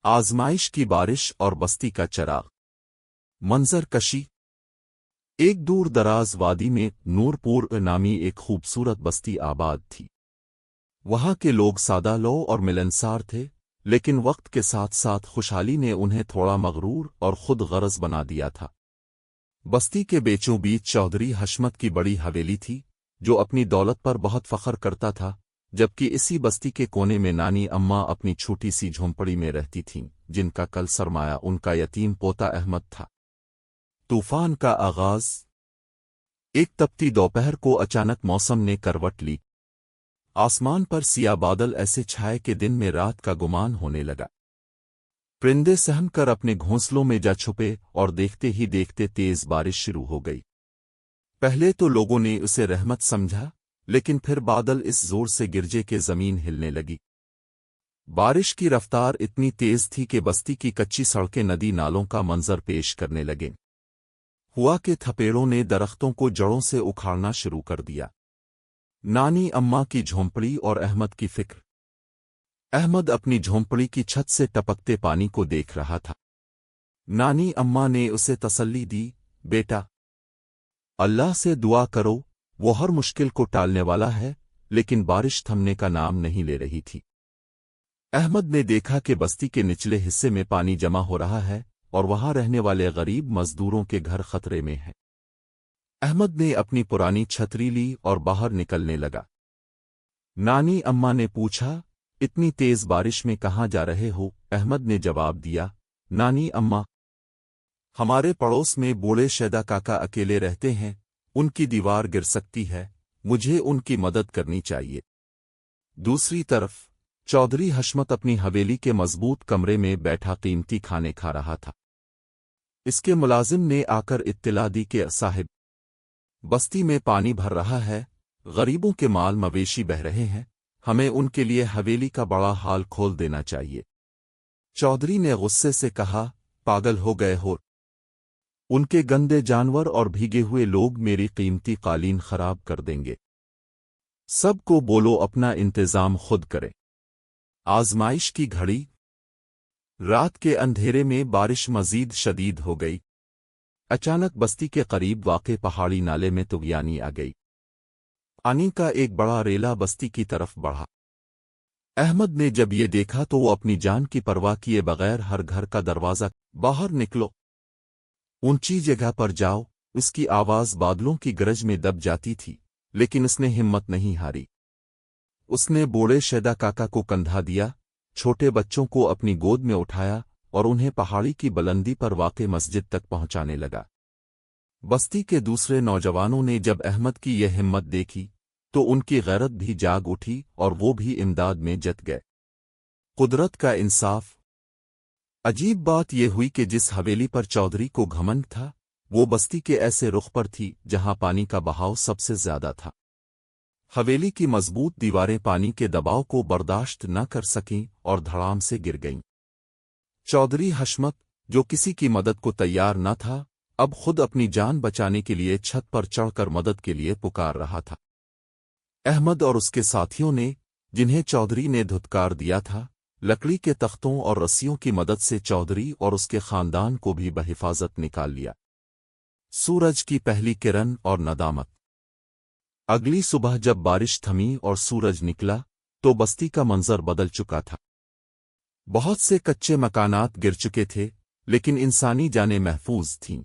आजमाइश की बारिश और बस्ती का चराग। मंजर कशी। एक दूर दराज वादी में नूरपुर नामी एक खूबसूरत बस्ती आबाद थी। वहां के लोग सादा लो और मिलनसार थे, लेकिन वक्त के साथ साथ खुशहाली ने उन्हें थोड़ा मगरूर और खुद गरज बना दिया था। बस्ती के बीचों बीच चौधरी हशमत की बड़ी हवेली थी, जो अपनी दौलत पर बहुत फख्र करता था, जबकि इसी बस्ती के कोने में नानी अम्मा अपनी छोटी सी झोंपड़ी में रहती थीं, जिनका कल सरमाया उनका यतीम पोता अहमद था। तूफान का आगाज। एक तपती दोपहर को अचानक मौसम ने करवट ली। आसमान पर सिया बादल ऐसे छाए कि दिन में रात का गुमान होने लगा। परिंदे सहम कर अपने घोंसलों में जा छुपे और देखते ही देखते तेज बारिश शुरू हो गई। पहले तो लोगों ने उसे रहमत समझा, लेकिन फिर बादल इस जोर से गिरजे कि जमीन हिलने लगी। बारिश की रफ्तार इतनी तेज थी कि बस्ती की कच्ची सड़कें नदी नालों का मंजर पेश करने लगे। हुआ कि थपेड़ों ने दरख्तों को जड़ों से उखाड़ना शुरू कर दिया। नानी अम्मा की झोंपड़ी और अहमद की फिक्र। अहमद अपनी झोंपड़ी की छत से टपकते पानी को देख रहा था। नानी अम्मा ने उसे तसल्ली दी, बेटा, अल्लाह से दुआ करो, वो हर मुश्किल को टालने वाला है। लेकिन बारिश थमने का नाम नहीं ले रही थी। अहमद ने देखा कि बस्ती के निचले हिस्से में पानी जमा हो रहा है और वहां रहने वाले गरीब मजदूरों के घर खतरे में हैं। अहमद ने अपनी पुरानी छतरी ली और बाहर निकलने लगा। नानी अम्मा ने पूछा, इतनी तेज बारिश में कहाँ जा रहे हो? अहमद ने जवाब दिया, नानी अम्मा, हमारे पड़ोस में बूढ़े शैदा काका अकेले रहते हैं, उनकी दीवार गिर सकती है, मुझे उनकी मदद करनी चाहिए। दूसरी तरफ चौधरी हशमत अपनी हवेली के मजबूत कमरे में बैठा कीमती खाने खा रहा था। इसके मुलाजिम ने आकर इत्तिला दी कि साहिब, बस्ती में पानी भर रहा है, गरीबों के माल मवेशी बह रहे हैं, हमें उनके लिए हवेली का बड़ा हाल खोल देना चाहिए। चौधरी ने गुस्से से कहा, पागल हो गए हो? उनके गंदे जानवर और भीगे हुए लोग मेरी कीमती कालीन खराब कर देंगे। सबको बोलो अपना इंतजाम खुद करे। आजमाइश की घड़ी। रात के अंधेरे में बारिश मजीद शदीद हो गई। अचानक बस्ती के करीब वाक़े पहाड़ी नाले में तुगयानी आ गई। पानी का एक बड़ा रेला बस्ती की तरफ बढ़ा। अहमद ने जब ये देखा तो वो अपनी जान की परवाह किए बगैर हर घर का दरवाज़ा, बाहर निकलो, ऊंची जगह पर जाओ। उसकी आवाज़ बादलों की गरज में दब जाती थी, लेकिन उसने हिम्मत नहीं हारी। उसने बूढ़े शैदा काका को कंधा दिया, छोटे बच्चों को अपनी गोद में उठाया और उन्हें पहाड़ी की बुलंदी पर वाक़े मस्जिद तक पहुंचाने लगा। बस्ती के दूसरे नौजवानों ने जब अहमद की यह हिम्मत देखी तो उनकी गैरत भी जाग उठी और वो भी इमदाद में जत गए। कुदरत का इंसाफ। अजीब बात यह हुई कि जिस हवेली पर चौधरी को घमंड था, वो बस्ती के ऐसे रुख पर थी जहां पानी का बहाव सबसे ज्यादा था। हवेली की मजबूत दीवारें पानी के दबाव को बर्दाश्त न कर सकीं और धड़ाम से गिर गईं। चौधरी हशमत, जो किसी की मदद को तैयार न था, अब खुद अपनी जान बचाने के लिए छत पर चढ़कर मदद के लिए पुकार रहा था। अहमद और उसके साथियों ने, जिन्हें चौधरी ने धुतकार दिया था, लकड़ी के तख्तों और रस्सियों की मदद से चौधरी और उसके खानदान को भी बहिफाजत निकाल लिया। सूरज की पहली किरण और नदामत। अगली सुबह जब बारिश थमी और सूरज निकला तो बस्ती का मंजर बदल चुका था। बहुत से कच्चे मकानात गिर चुके थे, लेकिन इंसानी जानें महफूज थीं।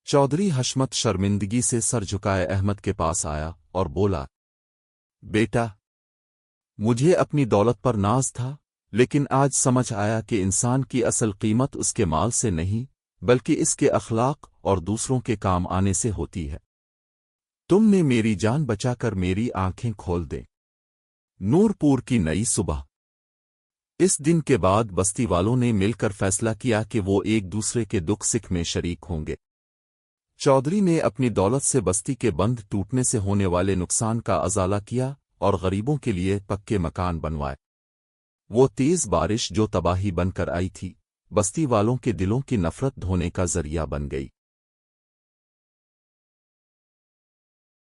चौधरी हशमत शर्मिंदगी से सर झुकाए अहमद के पास आया और बोला, बेटा, मुझे अपनी दौलत पर नाज था, लेकिन आज समझ आया कि इंसान की असल कीमत उसके माल से नहीं, बल्कि इसके अखलाक और दूसरों के काम आने से होती है। तुमने मेरी जान बचाकर मेरी आंखें खोल दें। नूरपुर की नई सुबह। इस दिन के बाद बस्ती वालों ने मिलकर फैसला किया कि वो एक दूसरे के दुख सुख में शरीक होंगे। चौधरी ने अपनी दौलत से बस्ती के बंध टूटने से होने वाले नुकसान का अजाला किया और गरीबों के लिए पक्के मकान बनवाए। वो तेज बारिश जो तबाही बनकर आई थी, बस्ती वालों के दिलों की नफरत धोने का जरिया बन गई।